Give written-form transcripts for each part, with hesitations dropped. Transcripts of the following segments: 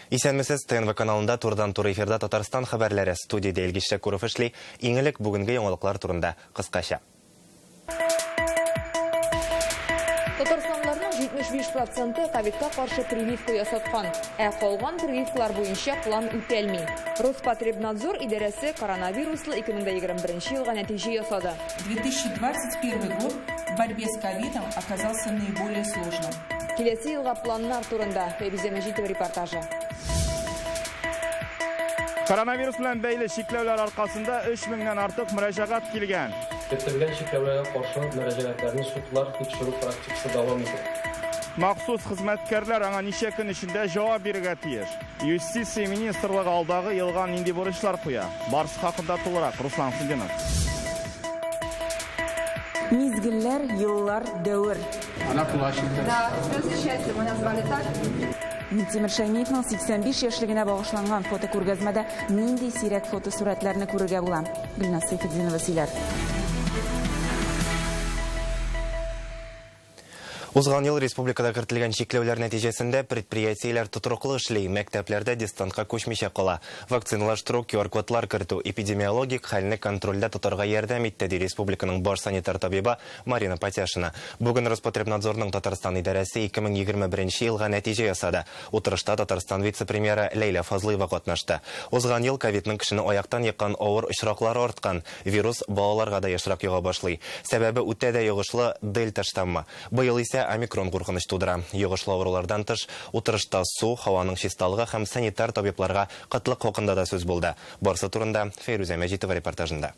Исәнмесез, ТНВ каналында турдан-тур эфирда Татарстан хәбәрләре студияда Илгиз Шәкүров эшли. Иң элек бүгенге яңалыклар турында кыскача. Татарстанларның 75% ковидка каршы прививка ясаткан. Калган прививкалар буенча план үтәлми. Роспотребнадзор идарәсе коронавируслы 2021 елга нәтиҗә ясады. 2021 год в борьбе с ковидом оказался наиболее сложным. Киләсе елга планнар турында Фәйзә Мәҗитова репортажы. Коронавирус белән бәйле шикләүләр аркасында 3000-нән артык мөрәҗәгать килгән. Көтелгән шикләүләргә каршы мөрәҗәгатьләрне судлар тикшерү практикасы дәвам итә. Махсус хезмәткәрләр аңа ничә көн эчендә җавап бирергә тиеш. Юстиция министрлыгы алдагы елга нинди бурычлар куя? Барысы хакында тулырак Руслан Сындинов. Мизгилләр, еллар, дәвр. Да, здравствуйте, меня звали так. Минтимер Шәймиевның 85 яшьлегенә багышланган фотокүргәзмәдә нинди сирәк фотосурәтләрне күрергә була? Гөлназ Сәйфетдинова сөйләр. Узган ел республикада кертелгән чикләүләр нәтиҗәсендә предприятиеләр тотрыклы эшли, мәктәпләрдә дистантка күчмичә кала. Вакциналаштыру, QR-кодлар кертү, эпидемиологик хәлне контрольдә тотарга ярдәм итте, ди республиканың баш санитар табибы Марина Потяшина. Бүген Роспотребнадзорның Татарстан идарәсе 2021 елга нәтиҗә ясады. Утырышта Татарстан вице-премьеры Ләйлә Фазлыева катнашты. Узган ел ковидның кешене аяктан яккан авыр очраклары арткан. Вирус балаларга да ешрак юга башлый. Сәбәбе үтә дә йогышлы дельта штаммы. Быел исә омикрон куркыныч тудыра. Йогышлы авырулардан тыш, утырышта су, һаваның чисталыгы һәм санитар табибларга кытлык хакында да сүз булды. Барысы турында Фәйрүзә Мәҗитова репортажында.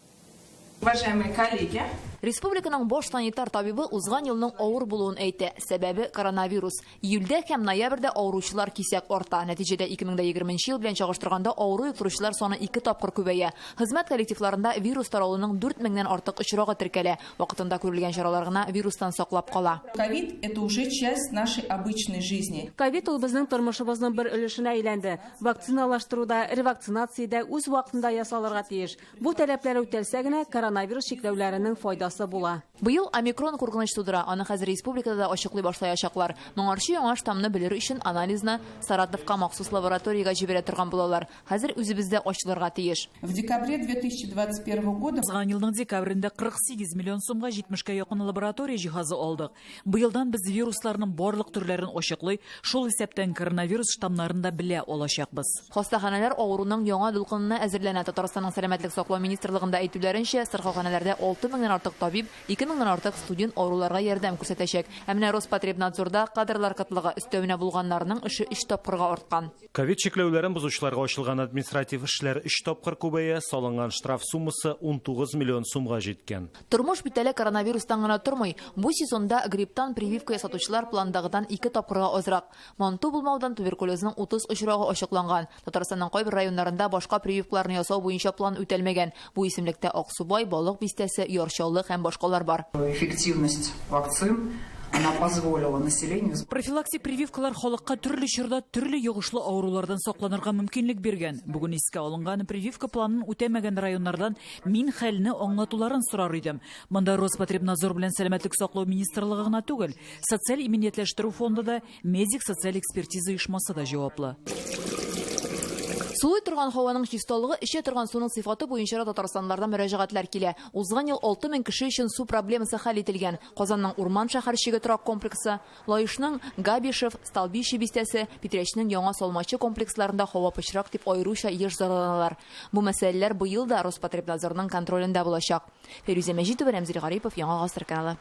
Уважаемые коллеги, Республиканың баш санитар табибы узган елның авыр булуын әйтте. Сәбәбе коронавирус. Июльдә һәм ноябрьдә авыручылар кисәк арта. Нәтиҗәдә 2020 ел белән чагыштырганда авыру йоктыручылар саны 2 тапкыр күбәя. Хезмәт коллективларында вирус таралуының 4000-нән артык очрагы теркәлә. Вакытында күрелгән чаралар гына вирустан саклап кала. ковид – это уже часть нашей обычной жизни. Ковид ул безнең тормышыбызның бер өлешенә әйләнде. Вакциналаштыруда, ревакцинациядә үз вакытында ясалырга тиеш. Бу таләпләр үтәлсә генә коронавирус чикләүләренең файдасы була. Быел омикрон куркыныч тудыра. Аны хәзер республикада да ачыклый башлаячаклар. Моңарчы яңа штамны белер өчен анализны Саратовка махсус лабораториягә җибәрә торган булалар. Хәзер үзебездә ачылырга тиеш. В декабре 2021 года Узган елның декабрендә 48 миллион сумга 70-кә якын лаборатория җиһазы алдык. Быелдан без вирусларның барлык төрләрен ачыклый, шул исәптән коронавирус штамнарын да белә алачакбыз. Хастаханәләр авыруның яңа дулкынына әзерләнә. Татарстанның сәламәтлек саклау министрлыгында әйтүләренчә, сырхаханәләрдә 6000-нән артык табиб, 2000-нән артык студент авыруларга ярдәм күрсәтәчәк. Ә менә Роспотребнадзорда кадрлар кытлыгы өстәвенә булганнарның эше 3 тапкырга арткан. Ковид чикләүләрен бозучыларга ачылган административ эшләр 3 тапкыр күбәя, салынган штраф суммасы 19 миллион сумга җиткән. Тормыш бит әле коронавирустан гына тормый. Бу сезонда грипптан прививка ясатучылар пландагыдан 2 тапкырга азрак. Манту булмаудан туберкулезның 30 очрагы ачыкланган. Татарстанның кайбер районнарында башка прививкаларны ясау буенча план үтәлмәгән. Бу исемлектә Аксубай, Балык бистәсе, Ярчаллы һәм башкалар бар. Эффективность вакцин она позволила населению. Профилактик прививкалар халыкка төрле чорда төрле йогышлы авырулардан сакланырга мөмкинлек биргән. Бүген искә алынган прививка планын үтәмәгән районнардан мин хәлне аңлатуларын сорар идем. Монда Роспотребнадзор белән сәламәтлек саклау министрлыгы гына түгел, социаль иминиятләштерү фонды да, медик социаль экспертиза оешмасы да җаваплы. Сулый торган һаваның чисталыгы, эчә торган суның сыйфаты буенча Татарстаннардан мөрәҗәгатьләр килә. Узган ел 6000 кеше өчен су проблемасы хәл ителгән. Казанның Урман шәһәрчеге торак комплексы, Лаишның Габишев, Столбищи бистәсе, Питрәчнең яңа Салмачы комплексларында һава пычрак дип аеруча еш зарарланалар. Бу мәсьәләләр быел да Роспотребнадзорның контролендә булачак. Фәйрүзә Мәҗитова, Рамзил Гарипов, Яңа Гасыр каналы.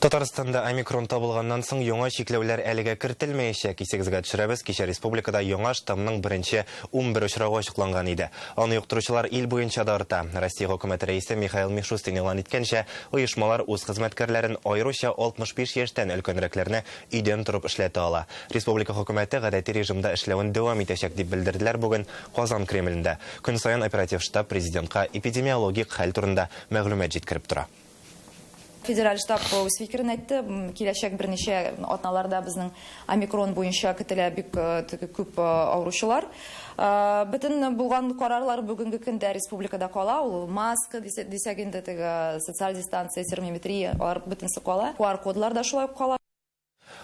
Татарстанда омикрон табылганнан соң яңа чикләүләр әлегә кертелмәячәк. Исегезгә төшерәбез, кичә республикада яңа штамның беренче 11 очрагы ачыкланган иде. Аны юктыручылар ил буенча да арта. Россия хөкүмәте рәисе Михаил Мишустин игълан иткәнчә, оешмалар үз хезмәткәрләрен аеруча 65 яшьтән өлкәнрәкләрне өйдән торып эшләтә ала. Республика хөкүмәте гадәти режимда эшләвен дәвам итәчәк дип белдерделәр бүген Казан Кремлендә. Көн саен оператив штаб президентка эпидемиологик хәл турында мәгълүмат җиткереп тора. Федераль штаб үз фикерен әйтте. Киләчәк берничә атналарда безнең омикрон буенча көтелә бик күп авыручылар. Бөтен булган карарлар бүгенге көндә республикада кала. Ул маска дисәк инде, социаль дистанция, термометрия, алар бөтенсе кала. QR-кодлар да шулай кала.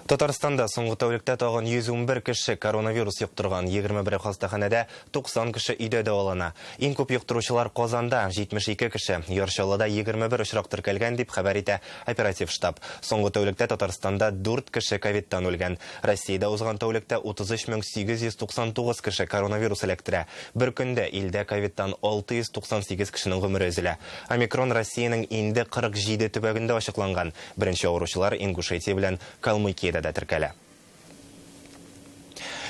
Татарстанда соңғы тәулектә тагын 111 кеше коронавирус юктырган, 21 хастаханәдә 90 кеше өйдә дәвалана. Иң күп юктыручылар Казанда 72 кеше, Яршалыда 21 очрак теркәлгән дип хәбәр итә оператив штаб. Соңгы тәулектә Татарстанда 4 кеше ковидтан үлгән. Россиядә узган тәулектә 33899 кеше коронавирус эләктерә. Бер көндә илдә ковидтан 698 кешенең гомере өзелә. Омикрон Россиянең инде 47 төбәгендә ачыкланган. Беренче авыручылар Ингушетия белән Калмыкиядә да теркәлә.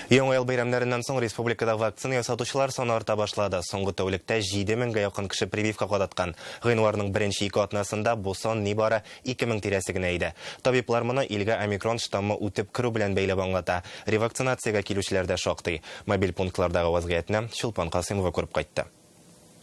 Яңа ел бәйрәмнәреннән соң республикада вакцина ясатучылар саны арта башлады. Соңгы тәулектә 7000-гә якын кеше прививка кадаткан. Гыйнварның беренче 2 атнасында бу сан нибары 2000 тирәсе генә иде. Табиблар моны илгә омикрон штаммы үтеп керү белән бәйләп аңлата. Ревакцинациягә килүчеләр дә шактый. Мобиль пунктлардагы вазгыятьне Чулпан Касымова күреп кайтты.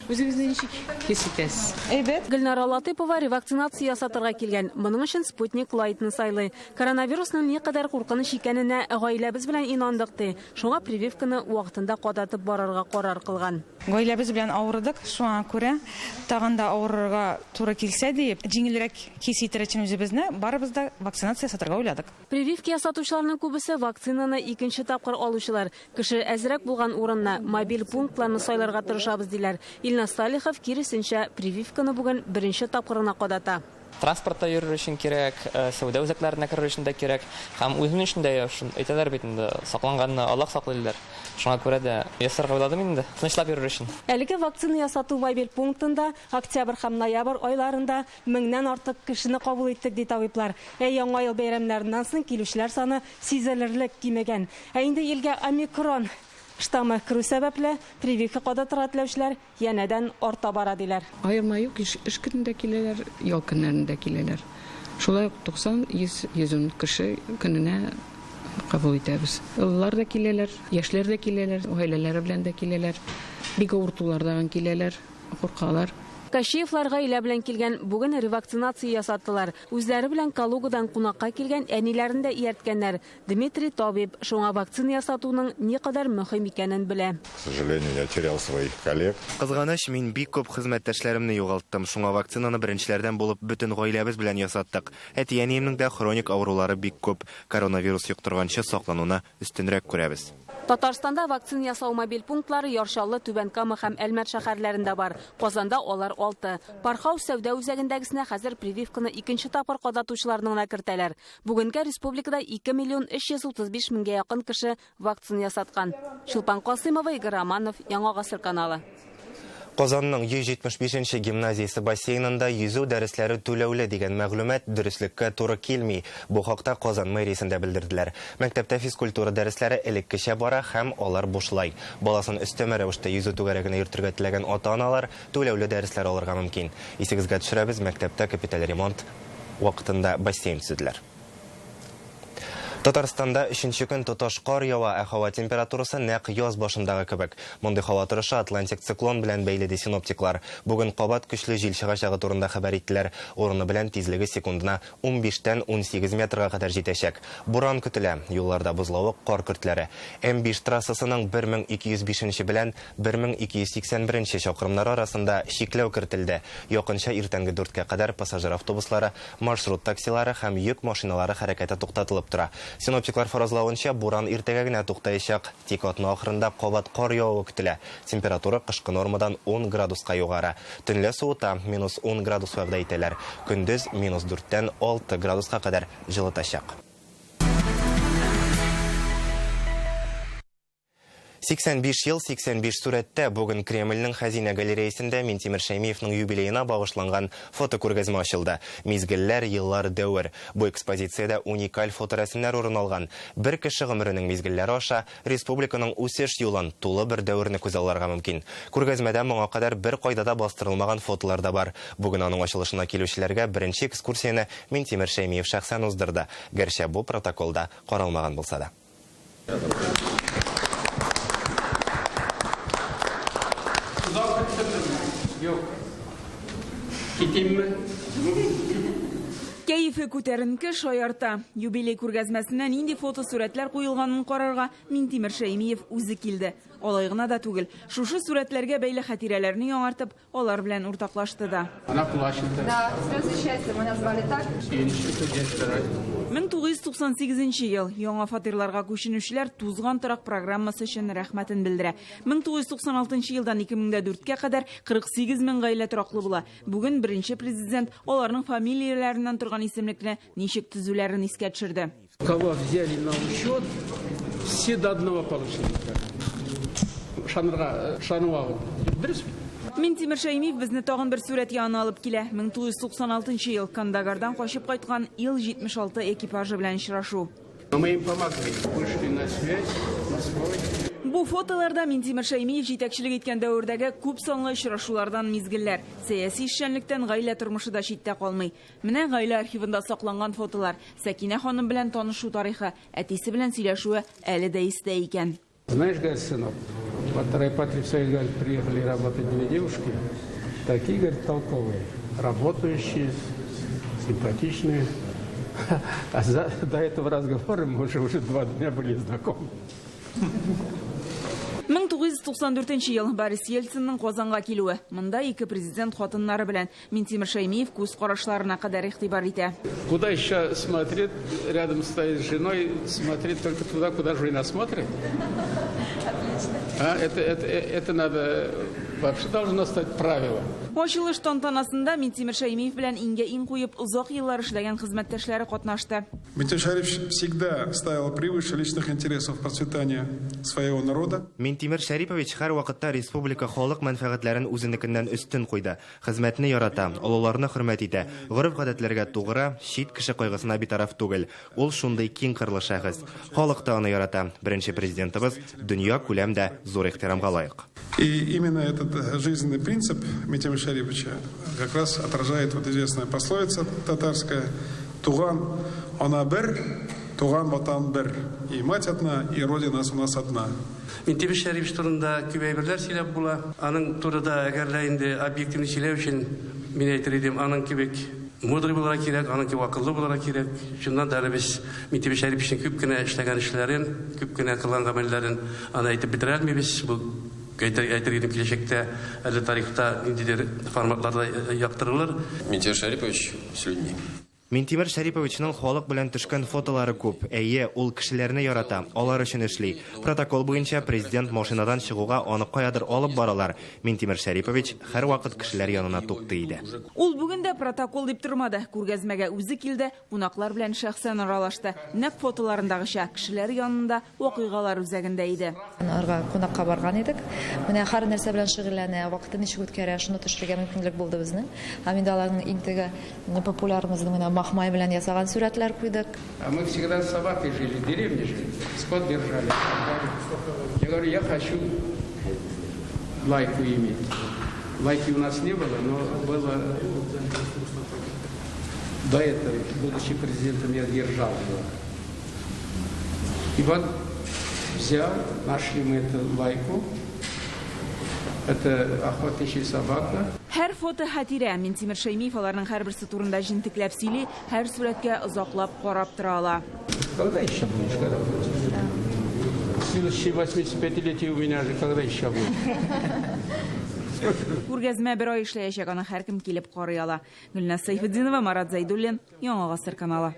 Үзегезне ничек хис итәсез? Әйбәт. Гөлнара Латыйпова ревакцинация ясатырга килгән. Моның өчен Спутник Лайтны сайлый. Коронавирусның ни кадәр куркыныч икәненә гаиләбез белән инандык ди. Шуңа прививканы вакытында кадатып барырга карар кылган. Гаиләбез белән авырдык, шуңа күрә тагын да авырырга туры килсә дип, җиңелрәк хис итер өчен үзебезне барыбыз да вакцинация ясатырга уйладык. Прививка ясатучыларның күбесе вакцинаны икенче тапкыр алучылар. Кеше әзрәк булган урынна мобиль пунктларны сайларга тырышабыз диләр. Илназ Салихов киресенчә прививканы бүген беренче тапкырына кадата. Транспортта йөрер өчен кирәк, сәүдә үзәкләренә керер өчен дә кирәк, һәм үзем өчен дә әйтәләр бит инде, сакланганны Аллаһ саклыйлар. Шуңа күрә дә ясарга уйладым инде, тынычлап йөрер өчен. Әлеге вакцина ясату мобиль пунктында октябрь һәм ноябрь айларында 1000-нән артык кешене кабул иттек ди табиблар. Яңа ел бәйрәмнәреннән соң килүчеләр саны сизелерлек кимәгән. Инде илгә омикрон штаммы керү сәбәпле прививка кадатырга теләүчеләр янәдән арта бара диләр. Аерма юк, эш көнендә киләләр, ял көннәрендә киләләр. Шулай 90-110 кеше көненә кабул итәбез. Олылар да киләләр, яшьләр дә киләләр, гаиләләре белән дә киләләр. Бик авыртулар да киләләр, куркалар. Кашиевлар гаилә белән килгән бүген ревакцинация ясаттылар. Үзләре белән Калугадан кунакка килгән әниләрен дә иярткәннәр. Дмитрий Табиб шуңа вакцина ясатуның ни кадәр мөһим икәнен белә. К сожалению, я терял своих коллег. Кызганыч, мин бик күп хезмәттәшләремне югалттым. Шуңа вакцинаны беренчеләрдән булып бөтен гаиләбез белән ясаттык. Әти-әниемнең дә хроник авырулары бик күп. Коронавирус юктырганчы саклануны өстенрәк күрәбез. Татарстанда вакцина ясау мобиль пунктлары Яршаллы, Түбән-Кама һәм Әлмәт шәһәрләрендә бар. Казанда алар 6. Пархау сәүдә үзәгендәгесенә хәзер прививканы икенче тапкыр кадатучыларның да кертәләр. Бүгенгә республикада 2 335 000-гә якын кеше вакцина ясаткан. Чулпан Касымова, Игорь Романов, Яңа гасыр каналы. Казанның 175-нче гимназиясе бассейнында yüзү дәресләре түләүле дигән мәгълүмат дөреслеккә туры килми. Бу хакта Казан мэриясендә белдерделәр. Мәктәптә физкультура дәресләре элеккечә бара һәм алар бушлай. Баласын өстәмә рәвештә yüзү түгәрәгенә йөртергә теләгән ата-аналар түләүле дәресләр алырга мөмкин. Исегезгә төшерәбез, мәктәптә капиталь ремонт вакытында бассейн төзеделәр. Татарстанда 3нче көн тоташ кар ява, ә һава температурасы нәкъ яз башындагы кебек. Мондый һава торышы Атлантик циклон белән бәйле ди синоптиклар. Бүген кабат көчле җил чыгачагы турында хәбәр иттеләр. Урыны белән тизлеге секундына 15-тән 18 метрга кадәр җитәчәк. Буран көтелә. Юлларда бозлавык, кар көртләре. М5 трассасының 1205 белән 1281 чакрымнары арасында чикләү кертелде. Якынча иртәнге 4-кә кадәр пассажир автобуслары, маршрут таксилары һәм йөк машиналары хәрәкәте туктатылып тора. Синоптиклар фаразлавынча, буран иртәгә генә туктаячак. Тик атна ахырында кабат кар явуы көтелә. Температура кышкы нормадан 10 градуска югары. Төнлә суыта -10 градус вәгъдә итәләр. Көндез -4-тән 6 градуска кадәр җылытачак. 85 ел 85 сурәттә бүген Кремльнең Хәзинә галереясендә Минтимер Шәймиевның юбилеена багышланган фотокүргәзмә ачылды. Мизгелләр, еллар, дәвер. Бу экспозициядә уникаль фоторәсемнәр урын алган. Бер кеше гомеренең мизгелләре аша республиканың үсеш юлын, тулы бер дәверне күз алырга мөмкин. Күргәзмәдә моңа кадәр бер кайда да бастырылмаган фотолар да бар. Бүген аның ачылышына килүчеләргә беренче экскурсияны Минтимер Шәймиев шәхсән уздырды. Гәрчә бу протоколда каралмаган булса да. Кәефе күтәренке шаярта. Юбилей күргәзмәсенә нинди фотосурәтләр куелганын карарга Минтимер Шәймиев үзе килде. Алай гына да түгел. Шушы сурәтләргә бәйле хатирәләрне яңартып, алар белән уртаклашты да. 1998 ел яңа фатирларга күченүчеләр тузган торак программасы өчен рәхмәтен белдерә. 1996 елдан 2004-кә кадәр 48 мең гаилә тораклы була. Бүген беренче президент аларның фамилияләреннән торган исемлекне ничек төзүләрен искә төшерде. Кого взяли на учет, все до одного получили. Шануагу. Минтимер Шәймиев безне тагын бер сурәт янына алып килә. 1996 ел Кандагардан качып кайткан Ил-76 экипажы белән очрашу. Мы им помогли, вышли на связь, Москвой. Бу фотоларда Минтимер Шәймиев җитәкчелек иткән дәвердәге күп санлы очрашулардан мизгелләр. Сәяси эшчәнлектән гаилә тормышы да читтә калмый. Менә гаилә архивында сакланган фотолар. Сәкинә ханым белән танышу тарихы, әтисе белән сөйләшүе әле дә истә икән. Знаешь, говорит, сынок, вот Райпатрий Союз, говорит, приехали работать две девушки, такие, говорит, толковые, работающие, симпатичные. А до этого разговора мы уже 2 дня были знакомы. 1994 ел Борис Ельцинның Казанга килүе. Монда ике президент хатыннары белән Минтимер Шәймиев күз карашларына кадәр игътибар итә. Куда еще смотреть, рядом стоит с женой, смотреть только туда, куда жена смотрит? Это надо, вообще должно стать правилом. Ачылыш тантанасында Минтимер Шәймиев белән иңгә иң куеп озак еллар эшләгән хезмәттәшләре катнашты. Минтимер Шәрипович всегда ставил превыше личных интересов процветания своего народа. Минтимер Шәрипович һәр вакытта республика халык мәнфәгатьләрен үзенекеннән өстен куйды. Хезмәтне ярата, олыларны хөрмәт итә, гореф-гадәтләргә тугры, чит кеше кайгысына битараф түгел. Ул шундый киң кырлы шәхес. Халык та аны ярата. Беренче президентыбыз дөнья күләмдә зур ихтирамга лаек. И именно этот жизненный принцип Минтимера Шәриповича как раз отражает вот известная пословица татарская: «Туган она бер, туган ватан бер». И мать одна, и родина у нас одна. Минтимер Шәрипович турында күп әйберләр сөйләп була. Аның турында әгәр инде объективны сөйләү өчен мин әйтер идем, аның кебек мудрый булырга кирәк, аның кебек акыллы булырга кирәк. Шуннан да без Минтимер Шәриповичның күп кенә эшләгән эшләрен, күп кенә кылган гамәлләрен аны әйтеп бетерә алмыйбыз. Бу әйтер идем, киләчәктә әле тарихта ниндидер форматларда яктырылыр. Минтимер Шәрипович с людьми. Минтимер Шәриповичның халык белән төшкән фотолары күп. Әйе, ул кешеләрне ярата, алар өчен эшли. Протокол буенча президент машинадан чыгуга аны каядыр алып баралар. Минтимер Шәрипович һәр вакыт кешеләр янына тукты иде. Ул бүген дә протокол дип тормады. Күргәзмәгә үзе килде, кунаклар белән шәхсән аралашты. Нәкъ фотоларындагыча кешеләр янында вакыйгалар үзәгендә иде. Арга кунакка барган идек. Менә һәр нәрсә белән шөгыльләнә, вакытын ничек үткәрә, шуны төшерергә мөмкинлек булды безнең. Һәм инде аларның иң теге популярымызның махмай белән ясаган сүрәтләр куйдык. А мы всегда с собакой жили, в деревне жили, скот держали. Я говорю, я хочу лайку иметь. Лайки у нас не было, но было до этого, будучи президентом, я держал его. И вот взял, нашли мы эту лайку. Это охотничья собака. Һәр фото хатирә. Минтимер Шәймиев аларның һәрберсе турында җентекләп сөйли, һәр сурәткә озаклап карап тора ала. Когда еще будешь работать? Следующие 85-летие у меня же когда еще будет? Күргәзмә бер ай эшләячәк, аны һәркем килеп карый ала. Гөлназ Сайфетдинова, Марат Зайдуллин, Яңа Гасыр каналы.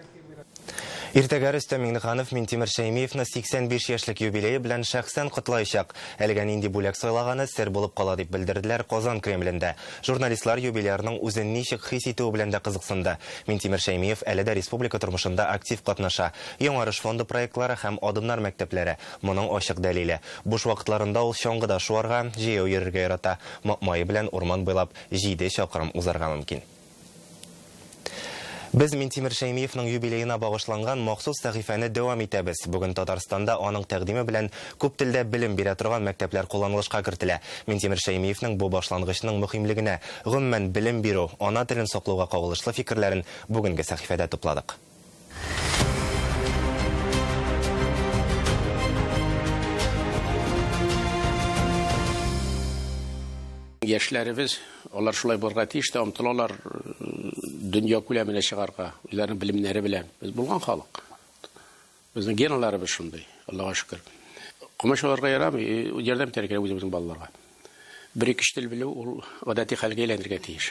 Иртәгә Рөстәм Миңнеханов Минтимер Шәймиевны 85 яшьлек юбилее белән шәхсән котлаячак. Әлегә нинди бүләк сайлаганы сер булып кала дип белдерделәр Казан Кремлендә. Журналистлар юбилеярның үзен ничек хис итүе белән дә кызыксынды. Минтимер Шәймиев әле дә республика тормышында актив катнаша. Яңарыш фонды проектлары һәм адымнар мәктәпләре моның ачык дәлиле. Буш вакытларында ул чаңгыда шуарга, җәяү йөрергә ярата. Май белән урман буйлап 7 чакрым узарга мөмкин. Без Минтимер Шәймиевның юбилеена багышланган махсус сәхифәне дәвам итәбез. Бүген Татарстанда аның тәкъдиме белән күп телдә белем бирә торган мәктәпләр кулланылышка кертелә. Минтимер Шәймиевның бу башлангычның мөһимлегенә, гомумән белем бирү, ана телен саклауга кагылышлы фикерләрен бүгенге сәхифәдә тупладык. Яшьләребез, алар шулай булырга тиеш, омтылалар дөнья күләменә чыгарга, үзләренең белемнәре белән. Без булган халык. Безнең генларыбыз шундый, Аллаһка шөкер. Комачаларга ярамый, ярдәм итәргә кирәк үзебезнең балаларга. Бер-ике тел белү ул гадәти хәлгә әйләнергә тиеш.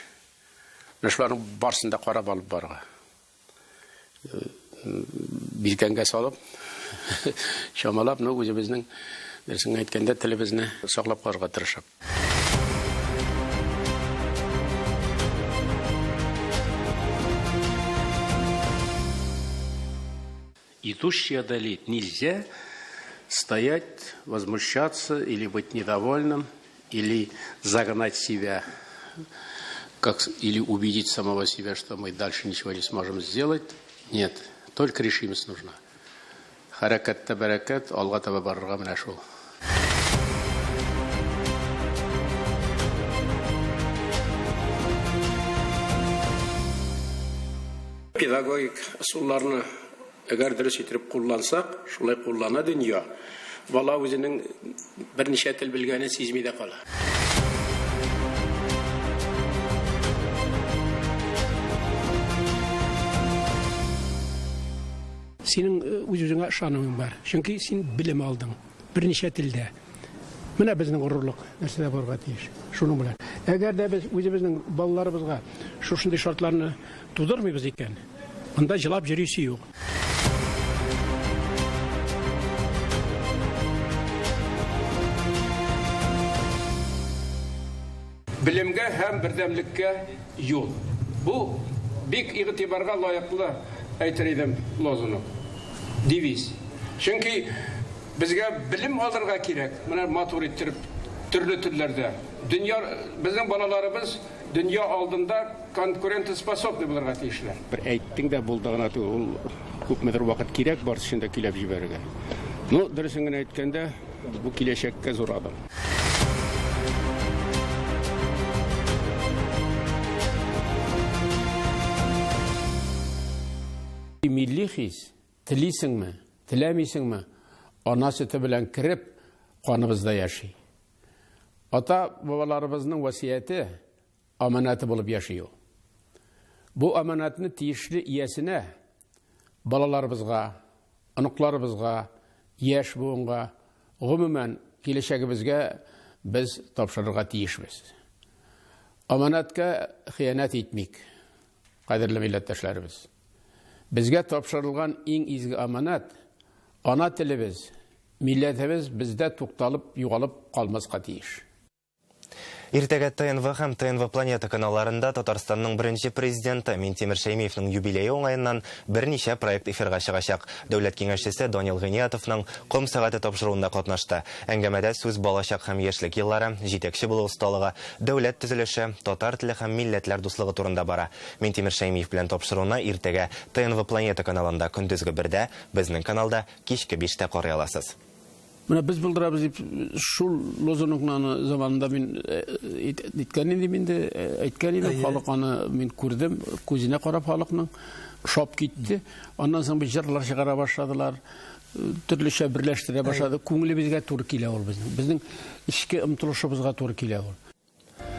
Шуларның барсын да карап алып барырга. Бизгәнгә салып, шамалап, үзебезнең дөресен әйткәндә телебезне саклап калырга тырышып. Идущий одолеть нельзя стоять, возмущаться или быть недовольным, или загнать себя, или убедить самого себя, что мы дальше ничего не сможем сделать. Нет, только решимость нужна. Харакатта баракат, алга таба барырга менә шул. Педагогик ысулларны әгәр дөрес итеп куллансак, шулай куллана дөнья. Бала үзенең берничә тел белгәнен сизми дә кала. Синең үзеңә ышануың бар. Чөнки син белем алдың. Берничә телдә. Менә безнең горурлык нәрсәдә барга тиеш. Шуның белән. Әгәр дә без үзебезнең балаларыбызга шушындый шартларны тудырмыйбыз икән, анда җылап йөрисе юк. Белемгә һәм бердәмлеккә юл. Бу бик игътибарга лаеклы әйтер идем лозунг. Девиз. Чөнки безгә белем алырга кирәк. Менә матур иттереп төрле төрләрдә. Дөнья безнең балаларыбыз дөнья алдында конкурентоспособны булырга тиешләр. Бер әйттең дә булды гына ул күпмедер вакыт кирәк бар шунда килеп җибәрергә. Ну, дөресен генә әйткәндә, бу киләчәккә зур адым. Milli his, телисеңме, теләмисеңме, ана сөте белән кирип, каныбызда яши. Ата-бабаларыбызның васияте аманаты булып яши ул. Бу аманатны тиешле иясенә, балаларыбызга, оныкларыбызга, яшь буынга, гомумән киләчәгебезгә без тапшырырга тиешбез. Аманатка хыянат итмик, кадерле милләттәшләребез. Безгә тапшырылган иң изге аманат ана телебез, милләтебез бездә тукталып, югалып калмаска тиеш. Иртәгә ТНВ һәм ТНВ Планета каналларында Татарстанның беренче президенты Минтимер Шәймиевның юбилее уңаеннан берничә проект эфирга чыгачак. Дәүләт киңәшчесе Данил Гыниятовның ком сәгате тапшыруында катнашты. Әңгәмәдә сүз балачак һәм яшьлек еллары, җитәкче булу осталыгы, дәүләт төзелеше, татар теле һәм милләтләр дуслыгы турында бара. Минтимер Шәймиев белән тапшыруына иртәгә ТНВ Планета каналында көндезге 1дә, безнең каналда кичке 5тә карый аласыз. Менә без булдырабыз дип шул лозунгны заманында мин әйткән инде, әйткән идем, халык аны мин күрдем, күзенә карап халыкның шап китте. Аннан соң без җырлар чыгара башладылар, төрлечә берләштерә башлады. Күңелебезгә туры килә ул безнең ичке омтылышыбызга туры килә ул.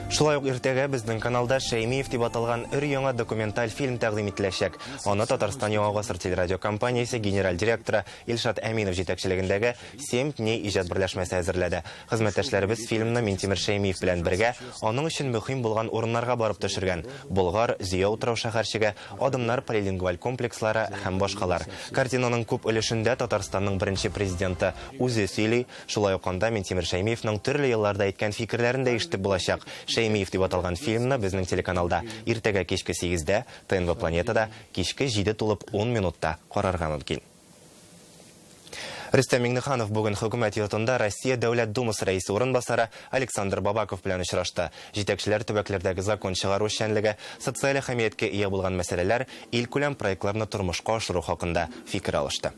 Шулай ук иртәгә безнең каналда Шәймиев дип аталган өр-яңа документаль фильм тәкъдим ителәчәк. Аны Татарстан Яңа гасыр телерадиокомпаниясе генераль директоры Илшат Әминов җитәкчелегендәге 7 дней иҗат берләшмәсе әзерләде. Хезмәттәшләребез фильмны Минтимер Шәймиев белән бергә аның өчен мөһим булган урыннарга барып төшергән. Болгар, Зия утрау шәһәрчеге, Адымнар полилингваль комплекслары һәм башкалар. Картинаның күп өлешендә Татарстанның беренче президенты үзе сөйли, шулай ук анда Минтимер Шәймиевның төрле елларда әйткән фикерләрен дә ишетеп булачак. Шәймиев дип аталган фильмны безнең телеканалда иртәгә кичке 8дә, ТНВ Планетада кичке 7:10 минутта карарга мөмкин. Рөстәм Миңнеханов бүген хөкүмәт йортында Россия Дәүләт Думасы рәисе урынбасары Александр Бабаков белән очрашты. Җитәкчеләр төбәкләрдәге закон чыгару эшчәнлеге, социаль әһәмияткә ия булган мәсьәләләр, ил күләм проектларны тормышка ашыру хакында фикер алышты.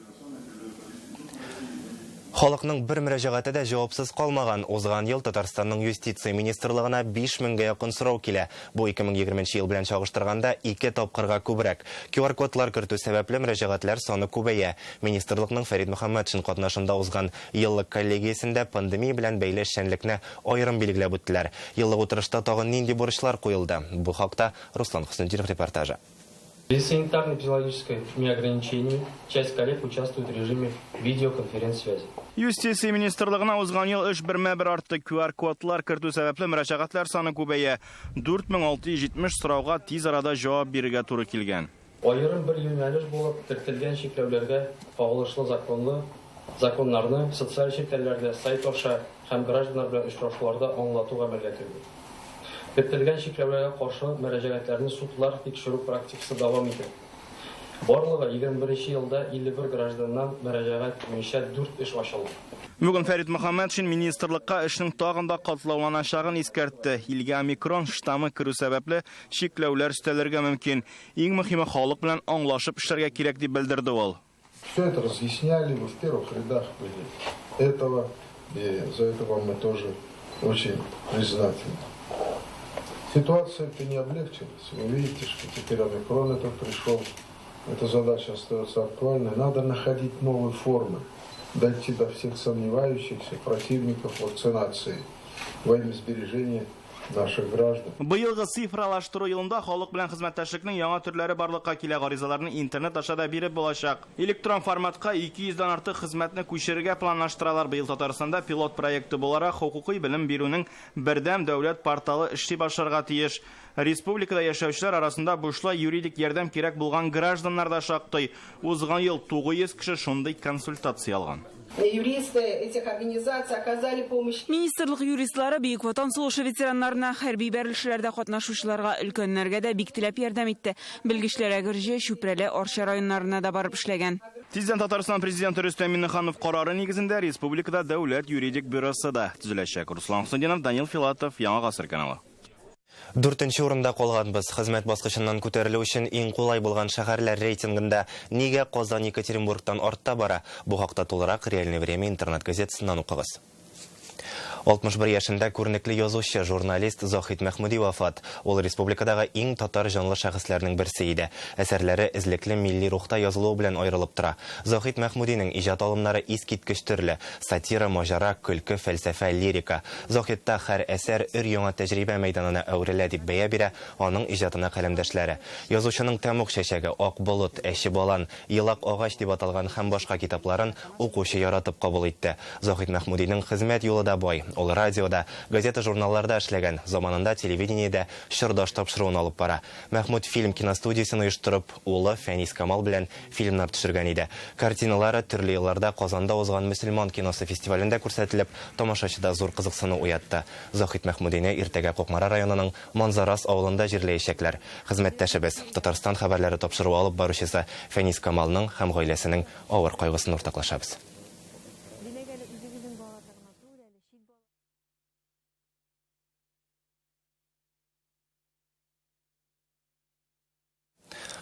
Халыкның бер мөрәҗәгате дә җавапсыз калмаган. Узган ел Татарстанның юстиция министрлыгына 5000-гә якын сорау килә. Бу 2020 ел белән чагыштырганда 2 тапкырга күбрәк. QR-кодлар кертү сәбәпле мөрәҗәгатләр саны күбәя. Министрлыкның Фәрит Мөхәммәтшин катнашында узган еллык коллегиясендә пандемия белән бәйле эшчәнлекне аерым билгеләп үттеләр. Еллык утырышта тагын нинди бурычлар куелды? Бу хакта Руслан Хөснетдинов репортажы. Без санитарно-физиологической ограничений часть коллег участвует в режиме видеоконференц-связи. Юстиция министрлыгына узган ел эш бермә-бер артты. QR-кодлар кертү сәбәпле мөрәҗәгатьләр саны күбәя. 4670 сорауга тиз арада җавап бирергә туры килгән. Аерым бер юнәлеш булып кертелгән чикләүләргә кагылышлы законнарны социаль чикләүләрдә сайт аша һәм гражданнар белән очрашуларда аңлату гамәлгә кертелде. Кертелгән чикләүләргә каршы мөрәҗәгатьләрне судлар тикшерү практикасы дәвам итә. Барлыгы 21 елда 51 гражданнан мөрәҗәгать буенча 4 эш ачылды. Бүген Фәрит Мөхәммәтшин министрлыкка эшнең тагын да катлауланачагын искәртте. Илгә омикрон штаммы керү сәбәпле чикләүләр өстәлергә мөмкин. Иң мөһиме халык белән аңлашып эшләргә кирәк дип белдерде ул. Все это разъясняли, вы в первых рядах были этого, и за это вам мы тоже очень признательны. Ситуация-то не облегчилась. Вы видите, что теперь омикрон этот пришел. Эта задача остается актуальной. Надо находить новые формы, дойти до всех сомневающихся противников вакцинации во имя сбережения наших граждан. Быелгы цифралаштыру елында халык белән хезмәттәшлекнең яңа төрләре барлыкка килә. Гаризаларны интернет аша да биреп булачак. Электрон форматка 200-дан артык хезмәтне күчерергә планлаштыралар. Быел Татарстанда пилот проекты буларак хукукый белем бирүнең бердәм дәүләт порталы эшли башларга тиеш. Республикада яшәүчеләр арасында бушлай юридик ярдәм кирәк булган гражданнар да шактый. Узган ел 900 кеше шундый консультация алган. Юристы этих организаций оказали помощь. Министрлык юристлары Бөек Ватан сугышы ветераннарына, хәрби бәрелешләрдә катнашучыларга, өлкәннәргә дә бик теләп ярдәм итте. Белгечләр Гөрҗә, Чүпрәле, Арча районнарына да барып эшләгән. Тиздән Татарстан президенты Рөстәм Миңнеханов карары нигезендә республикада дәүләт юридик бюросы да төзеләчәк. Руслан Хусайнов, Данил Филатов, Яңа Гасыр каналы. 4-нче урында калганбыз. Хезмәт баскычыннан күтәрелү өчен иң кулай булган шәһәрләр рейтингында нигә Казан Екатеринбургтан артта бара? Бу хакта тулырак Реальное время интернет газетасыннан укыгыз. 61 яшендә күренекле язучы, журналист Захит Мәхмүди вафат. Ул республикадагы иң татар җанлы шәхесләрнең берсе иде. Әсәрләре эзлекле милли рухта язылу белән аерылып тора. Захит Мәхмүдинең иҗат алымнары искиткеч төрле: сатира, маҗара, көлке, фәлсәфә, лирика. Захитта һәр әсәр өр-яңа тәҗрибә мәйданына әверелә дип бәя бирә аның иҗатына каләмдәшләре. Язучының Тәмук чәчәге, Ак болыт, Әче балан, Елак агач дип аталган һәм башка китапларын укучы яратып кабул итте. Захит Мәхмүдинең хезмәт юлы да бай. Ул радиода, газета-журналларда эшләгән, заманында телевидениедә чордаш тапшыруын алып бара. Мәхмүд фильм киностудиясын оештырып, улы Фәнис Камал белән фильмнар төшергән иде. Картиналары төрле елларда Казанда узган мөселман киносы фестивалендә күрсәтелеп, тамашачыда зур кызыксыну уятты. Захит Мәхмүдине иртәгә Кукмара районының Манзарас авылында җирләячәкләр. Хезмәттәшебез, Татарстан хәбәрләре тапшыру алып баручысы Фәнис Камалның һәм гаиләсенең авыр кайгысын уртаклашабыз.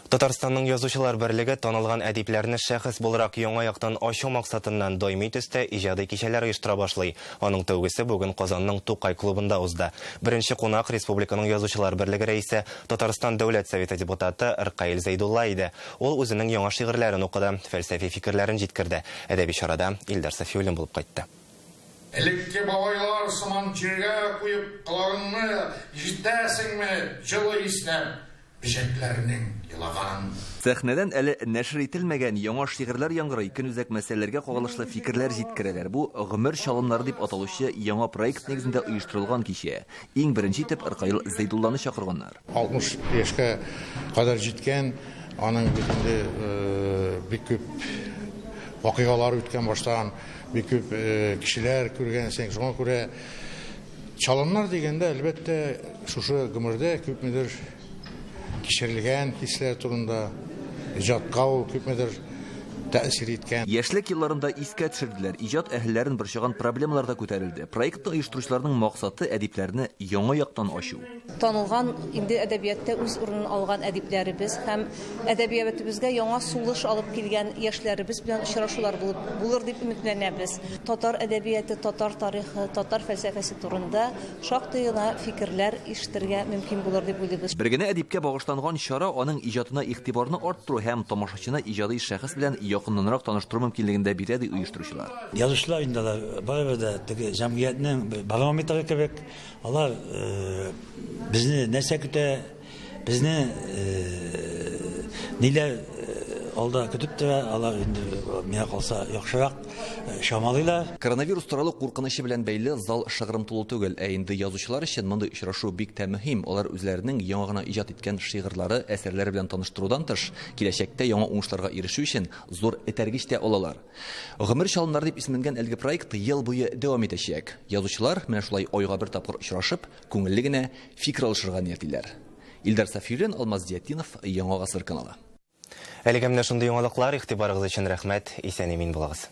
Татарстанның язучылар берлеге танылган әдипләрне шәхес буларак яңа яктан ачу максатыннан даими төстә иҗади кичәләр оештыра башлый. Аның тәүгесе бүген Казанның Тукай клубында узды. Беренче кунак республиканың язучылар берлеге рәисе, Татарстан дәүләт советы депутаты Ркаил Зәйдулла иде. Ул үзенең яңа шигырьләрен укыды, фәлсәфи фикерләрен җиткерде. Әдәби чарада Илдар Сафиуллин булып кайтты. Элекке бабайлар сыман җиргә куеп кыларыңны җитәсеңме җылы исләп бишәкләрнең елаган. Сәхнәдән әле нәшр ителмәгән яңа шигырьләр яңгырый, көнүзәк мәсьәләләргә кагылышлы фикерләр җиткерәләр. Бу гомер чалымнары дип аталучы яңа проект нигезендә оештырылган кичә. Иң беренче итеп Ркаил Зәйдулланы чакырганнар. 60 яшькә кадәр җиткән, аның битендә бик күп вакыйгалар үткән баштан, бик күп кешеләр күргәнсең, шуңа күрә чалымнар дигәндә әлбәттә шушы гомердә күпмедер кичерелгән хисләр турында иҗатка күпмедер тәэсир иткән. Яшьлек елларында искә төшерделәр, иҗат әһелләрен борчыган проблемалар да күтәрелде. Проектны оештыручыларның максаты әдипләрне яңа яктан ачу. Танылган инде әдәбиятта үз урынын алган әдипләребез һәм әдәбиятыбызга яңа сулыш алып килгән яшьләребез белән очрашулар булыр дип өметләнәбез. Татар әдәбияты, татар тарихы, татар фәлсәфәсе турында шактый гына фикерләр ишетергә мөмкин булыр дип уйлыйбыз. Бер генә әдипкә багышланган чара аның иҗатына игътибарны арттыру һәм тамашачыны иҗади шәхес белән якыннанрак таныштыру мөмкинлегендә бирә ди оештыручылар. Язучылар инде барыбер дә теге җәмгыятьнең барометры кебек, алар безне нәрсә көтә, безне ниләр алда көтүп тә алар инде миңа калса яхшырак шамалыйлар. Коронавирус туралы куркынышы белән бәйле зал шыгрым тулы түгел, ә инде язучылар өчен мондый очрашу бик тә мөһим. Алар үзләренең яңа гына иҗат иткән шигырьләре, әсәрләре белән таныштырудан тыш, киләчәктә яңа уңышларга ирешү өчен зур этәргеч тә алалар. Гомер чалымнары дип исемләнгән әлеге проект ел буе дәвам итәчәк. Язучылар менә шулай айга бер тапкыр очрашып, күңелле генә фикер алышырга ниятлиләр. Илдар Сафирин, Алмаз Диятинов, Яңа гасыр каналы. Әлегә менә шундый яңалыклар, игътибарыгыз өчен рәхмәт. Исән-имин булыгыз.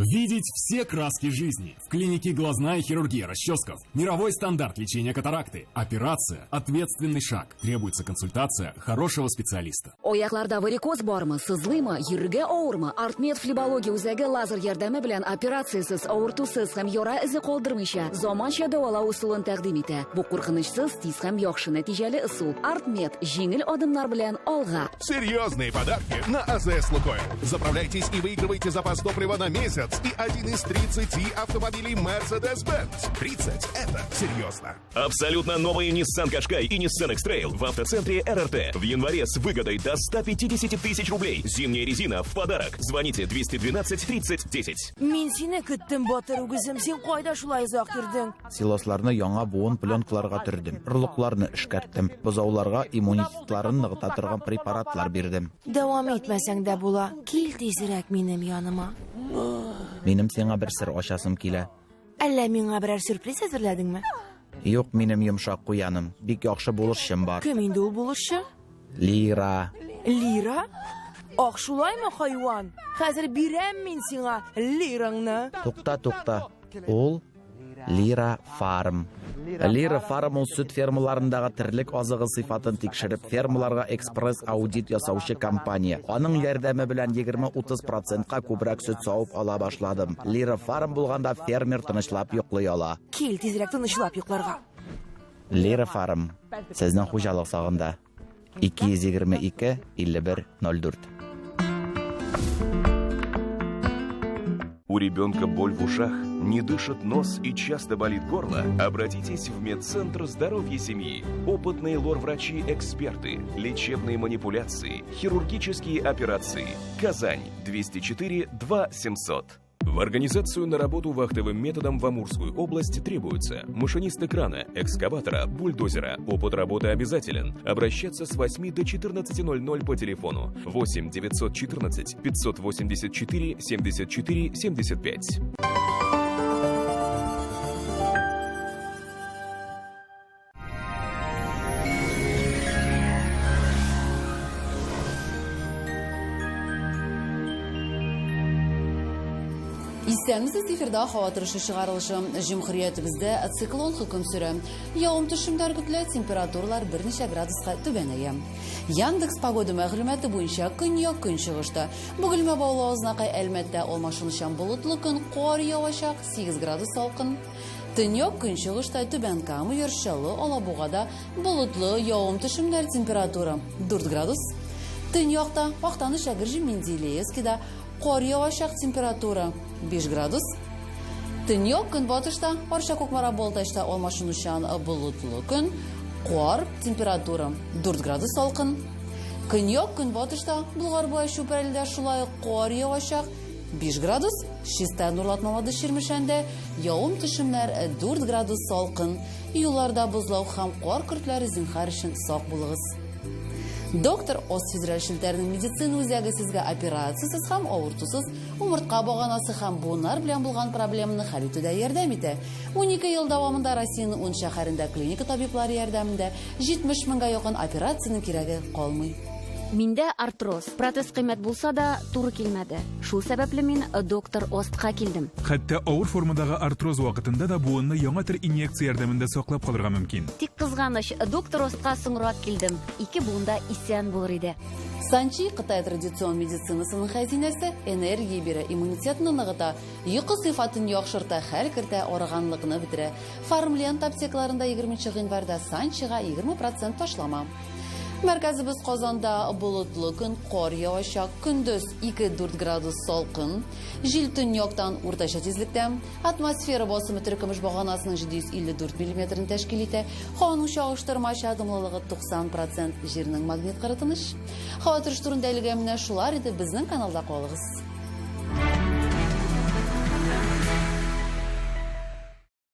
Видеть все краски жизни. В клинике глазная хирургия расческов. Мировой стандарт лечения катаракты. Операция – ответственный шаг. Требуется консультация хорошего специалиста. Аякларда варикоз бармы, сызлыймы, йөрергә авырмы? Артмед флебология үзәге лазер ярдәме белән операциясыз, авыртусыз һәм яра эзе калдырмыйча заманча дәвалау усулын тәкъдим итә. Бу куркынычсыз, тиз һәм яхшы нәтиҗәле усул. Артмед җиңел адымнар белән алга. Серьезные подарки на АЗС Лукойл. Заправляйтесь и выигрывайте запас топлива на месяц и один из 30 автомобилей Mercedes-Benz. 30 – это серьезно. Абсолютно новые Nissan Qashqai и Nissan X-Trail в автоцентре РРТ. В январе с выгодой до 150 тысяч рублей. Зимняя резина в подарок. Звоните 212 30 10. Мин сине көттем, батыр үгезем. Син кайда шулай озак йөрдең? Силосларны яңа буын пленкаларга төрдем. Орлыкларны эшкәрттем. Бозауларга иммунитетларын ныгыта торган препаратлар бирдем. Дәвам итмәсәң дә була. Кил тизрәк минем яныма. Минем сиңа бер сер ачасым килә. Әллә миңа берәр сюрприз әзерләдеңме? Юк, минем йомшак куяным. Бик яхшы булышчым бар. Кем инде ул булышчы? Лира. Лира? Ах, шулаймы, хайван? Хәзер бирәм мин сиңа лираңны. Тукта. Ул Лира Фарм. Лира Фарм ул сөт фермаларындагы терлек азыгы сыйфатын тикшереп, фермаларга экспресс аудит ясаучы компания. Аның ярдәме белән 20-30%ка күбрәк сөт савып ала башладым. Лира Фарм булганда фермер тынычлап йоклый ала. Кил тизрәк тынычлап йокларга. Лира Фарм. Сезнең хуҗалык сагында. 222 51 04. У ребенка боль в ушах, не дышит нос и часто болит горло? Обратитесь в медцентр здоровья семьи. Опытные лор-врачи-эксперты, лечебные манипуляции, хирургические операции. Казань, 204 2 700. В организацию на работу вахтовым методом в Амурскую область требуются машинисты крана, экскаватора, бульдозера. Опыт работы обязателен. Обращаться с 8 до 14:00 по телефону 8 914 584 74 75. Исәнмесез, эфирда һава торышы чыгарылышы. Җөмһүриятебездә циклон хөкем сөрә. Явым-төшемнәр көтелә, температуралар берничә градуска түбәнәя. Яндекс погода мәгълүматы буенча көньяк-көнчыгышта Бөгелмә Баулы Азнакай Әлмәттә алмашынучан болытлы көн, кар явачак, 8 градус салкын. Төньяк-көнчыгышта Түбән Кама, Йоршалы, Алабугада болытлы, явым-төшемнәр, температура 4 градус. Төньякта Актаныш, Әгерҗе, Менделеевскида кар явачак, температура 5 градус. Төньяк көнбатышта Арча Кукмара Балтачта алмашынучан болытлы көн, кар, температура 4 градус салкын. Көньяк көнбатышта Булгарбай Шүпәрәлдә шулай кар явачак, 5 градус. Чиста Нурлатмалады Ширмешәндә явым-төшемнәр 4 градус салкын. Юлларда бозлау һәм кар көртләре зинһар өчен сак булыгыз. Доктор Оз федераль шелтәрнең медицина үзәге сезгә операциясыз һәм авыртусыз умыртка баганасы һәм буыннар белән булган проблеманы хәл итүдә ярдәм итә. 12 ел дәвамында Россиянең 10 шәһәрендә клиника табиблары ярдәмендә 70 меңгә якын операцияның кирәге калмый. Миндә артроз. Протез кыйммәт булса да, туры килмәде. Шул сәбәпле мин доктор Остка килдем. Хәтта авыр формадагы артроз вакытында да буынны яңа төр инъекция ярдәмендә саклап калырга мөмкин. Тик кызганыч, доктор Остка соңрак килдем. 2 буында исән булыр иде. Санчи Кытай традицион медицинасының хәзинәсе энергия бирә, иммунитетны ныгыта, йокы сыйфатын яхшырта, хәл кертә, арыганлыкны бетерә. Фармлент аптекаларында 20 январьда Санчига 20% ташлама. Merkezimiz Qozonda bulutlы kun, qor yağışa, gündüz 2-4 gradus salqın, jil tünyoqdan ortacha tezlikdə, atmosfera basımı türkümüş bağanasının 754 mm təşkil etə, havanın şağıştırmaşı adımlılığı 90%, jirinin magnet qırıtınış. Hava turuşturun dəyilgəminə şular idi bizning kanalda qolğız.